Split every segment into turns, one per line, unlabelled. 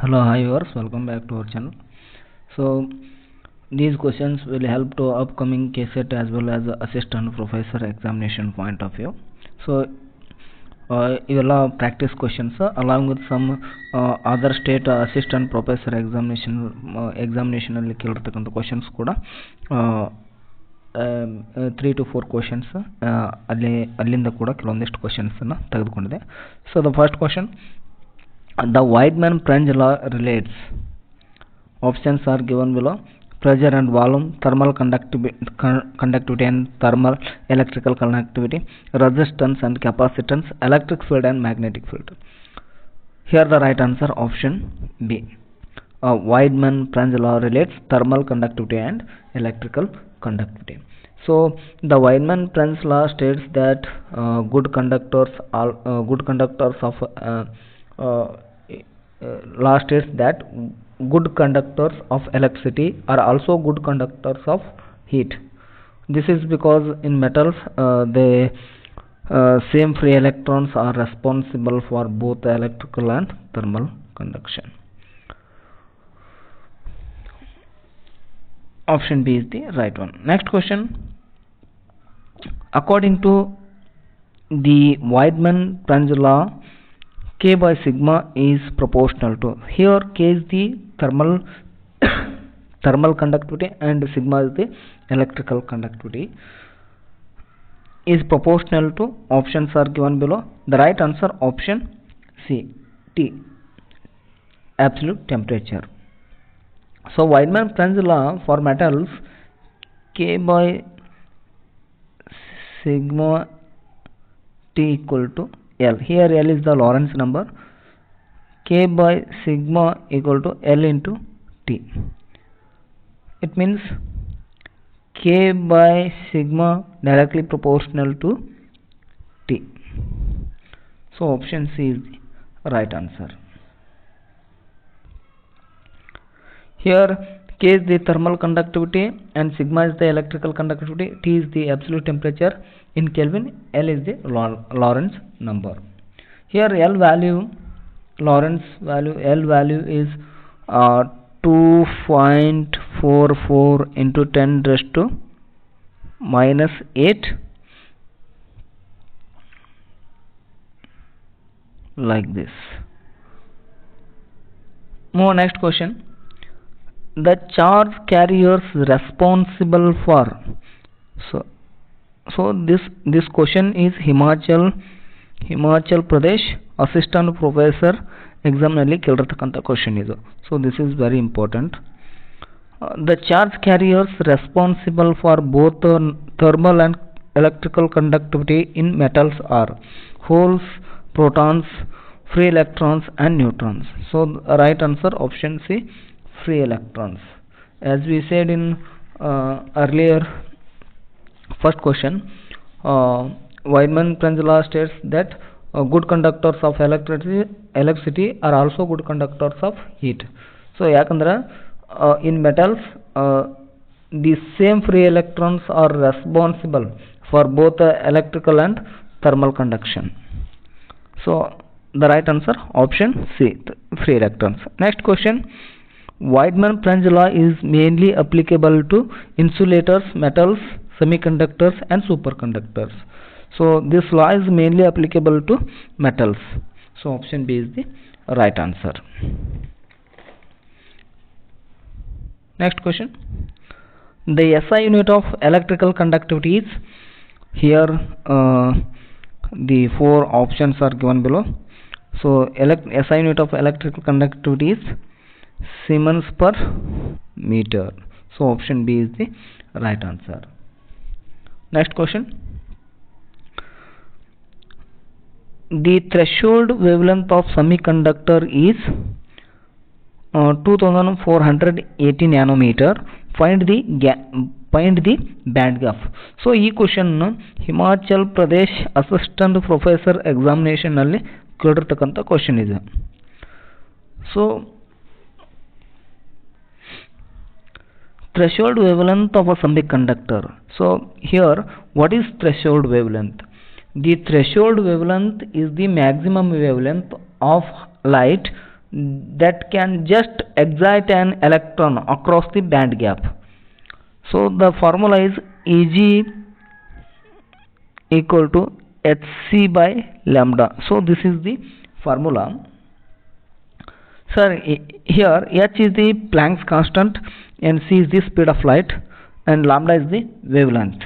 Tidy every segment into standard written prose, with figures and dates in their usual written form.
Hello, hi viewers, welcome back to our channel. So these questions will help to upcoming KSET as well as assistant professor examination point of view. So ಇವೆಲ್ಲ practice questions along with some other state assistant professor examination ಅಲ್ಲಿ ಕೇಳಿರ್ತಕ್ಕಂಥ questions ಕೂಡ 3 to 4 questions ಅಲ್ಲಿಂದ ಕೂಡ ಕೆಲವೊಂದಿಷ್ಟು questions ಅನ್ನು ತೆಗೆದುಕೊಂಡಿದೆ. So the first question, the Wiedemann-Franz law relates. Options are given below: pressure and volume, thermal conductivity and thermal electrical conductivity, resistance and capacitance, electric field and magnetic field. Here the right answer, option B. Wiedemann-Franz law relates thermal conductivity and electrical conductivity. So the Wiedemann-Franz law states that good conductors of electricity are also good conductors of heat. This is because in metals the same free electrons are responsible for both electrical and thermal conduction. Option B is the right one. Next question, according to the Wiedemann-Franz law, K by sigma is proportional to, here K is the thermal conductivity and sigma is the electrical conductivity, is proportional to, options are given below. The right answer, option C, T, absolute temperature. So Wiedemann-Franz law for metals, K by sigma T equal to L. Here L is the Lorentz number. K by sigma equal to L into T. It means K by sigma directly proportional to T. So option C is the right answer. Here K is the thermal conductivity and sigma is the electrical conductivity. T is the absolute temperature in Kelvin. L is the Lorentz number. Here L value, Lorentz value, L value is 2.44 into 10 raised to minus 8, like this. More next question, the charge carriers responsible for, so this question is Himachal Pradesh assistant professor exam ನಲ್ಲಿ ಕೇಳಿರತಕ್ಕಂಥ question ಇದು. So this is very important. The charge carriers responsible for both thermal and electrical conductivity in metals are holes, protons, free electrons and neutrons. So the right answer, option C, free electrons. As we said in earlier first question, Wiedemann-Franz law states that good conductors of electricity are also good conductors of heat. So yakandra in metals the same free electrons are responsible for both electrical and thermal conduction. So the right answer, option C, free electrons. Next question, Wiedemann-Franz law is mainly applicable to insulators, metals, semiconductors and superconductors. So this law is mainly applicable to metals. So option B is the right answer. Next question, the SI unit of electrical conductivity is, here the 4 options are given below. So SI unit of electrical conductivity is Siemens per meter. So option B is the right answer. Next question, the threshold wavelength of semiconductor is 2480 nanometer. Find the band gap. So ಈ question Himachal Pradesh assistant professor examination ನಲ್ಲಿ ಕೇಳಿರ್ತಕ್ಕಂಥ question ಇದೆ. So threshold wavelength of a semiconductor. So here what is threshold wavelength? The threshold wavelength is the maximum wavelength of light that can just excite an electron across the band gap. So the formula is Eg equal to hc by lambda. So this is the formula. Sir, here h is the Planck's constant and c is the speed of light and lambda is the wavelength.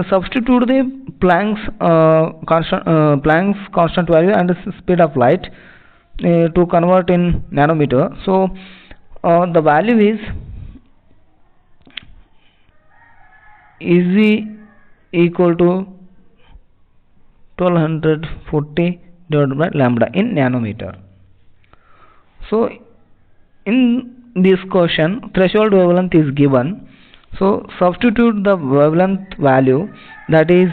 Substitute the Planck's constant value and the speed of light to convert in nanometer. So the value is Eg equal to 1240 divided by lambda in nanometer. So in this question threshold wavelength is given, so substitute the wavelength value, that is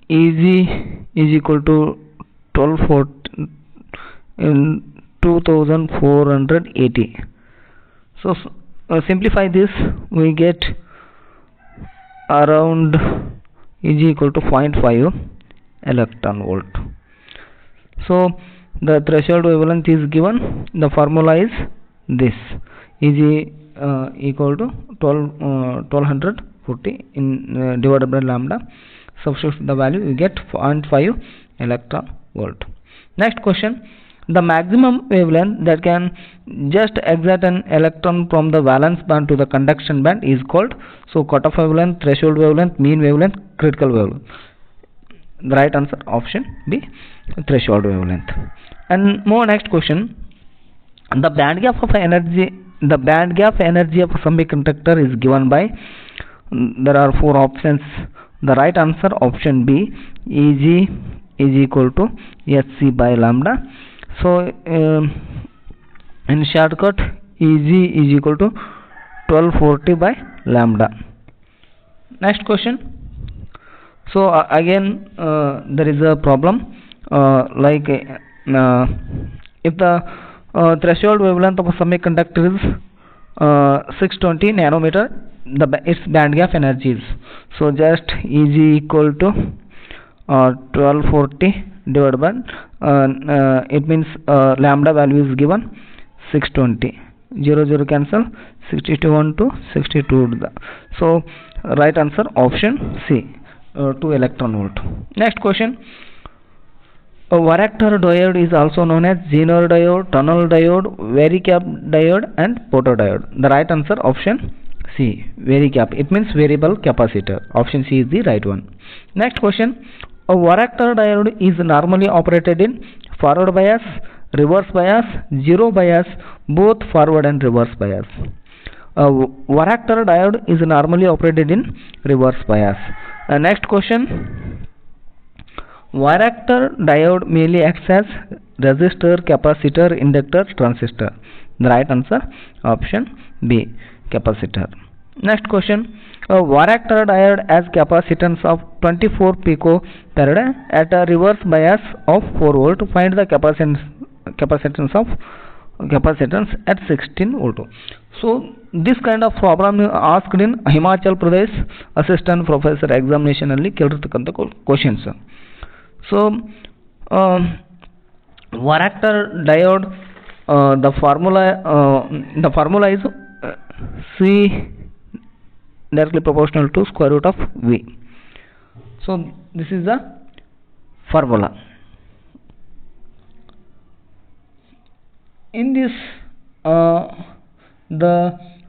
Eg is equal to 1240 in 2480. So simplify this, we get around Eg equal to 0.5 electron volt. So the threshold wavelength is given, the formula is this, Eg equal to 1240 in divided by lambda. Substitute the value, you get 0.5 electron volt. Next question, the maximum wavelength that can just excite an electron from the valence band to the conduction band is called, so cutoff wavelength, threshold wavelength, mean wavelength, critical wavelength. The right answer option B, threshold wavelength. And more next question, the band gap energy of a semiconductor is given by, there are four options. The right answer option B, Eg is equal to hc by lambda. So in shortcut, Eg is equal to 1240 by lambda. Next question. So again there is a problem, like if the threshold wavelength of a semiconductor is 620 nanometer, its band gap energy is, so just Eg equal to 1240 divided by it means lambda value is given 620, 0 cancel, 61 to 62. So right answer option C, 2 electron volt. Next question, a Varactor diode is also known as Zener diode, tunnel diode, Varicap diode and photodiode. The right answer option C, Varicap. It means variable capacitor. Option C is the right one. Next question, a Varactor diode is normally operated in forward bias, reverse bias, zero bias, both forward and reverse bias. A Varactor diode is normally operated in reverse bias. Next question, Varactor diode mainly acts as resistor, capacitor, inductor, transistor. The right answer option B, capacitor. Next question, a Varactor diode has capacitance of 24 picofarad at a reverse bias of 4 volt. Find the capacitance at 16 volt. So this kind of problem asked in Himachal Pradesh assistant professor examination alli ಕೇಳಿರತಕ್ಕಂತ questions. So Varactor diode, the formula is C directly proportional to square root of V. So this is the formula. In this the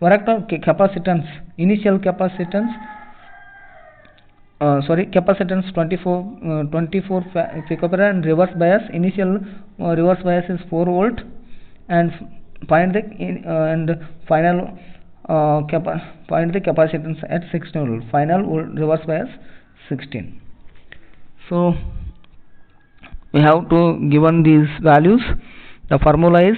Varactor capacitance, initial capacitance capacitance 24 picofarad and reverse bias, initial reverse bias is 4 volt and find the final find the capacitance at 16 volt, final reverse bias 16. So we have to given these values. The formula is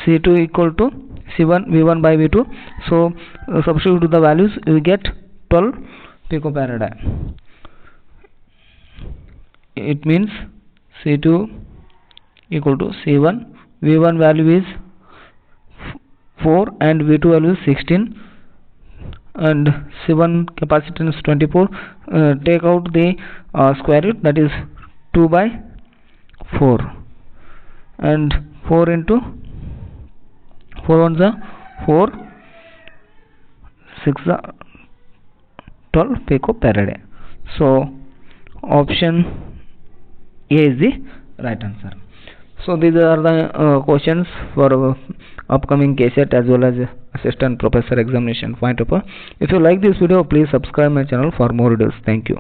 C2 equal to C1 V1 by V2. So substitute the values, you get 12 picofarad. It means C2 equal to C1, V1 value is 4 and V2 value is 16. and C1 capacitance 24. Take out the square root, that is 2 by 4, and 4 into 4 ones are 4, 6 are 12 picofarad. So option A is the right answer. So these are the questions for upcoming KSET as well as assistant professor examination point paper. If you like this video, please subscribe my channel for more videos. Thank you.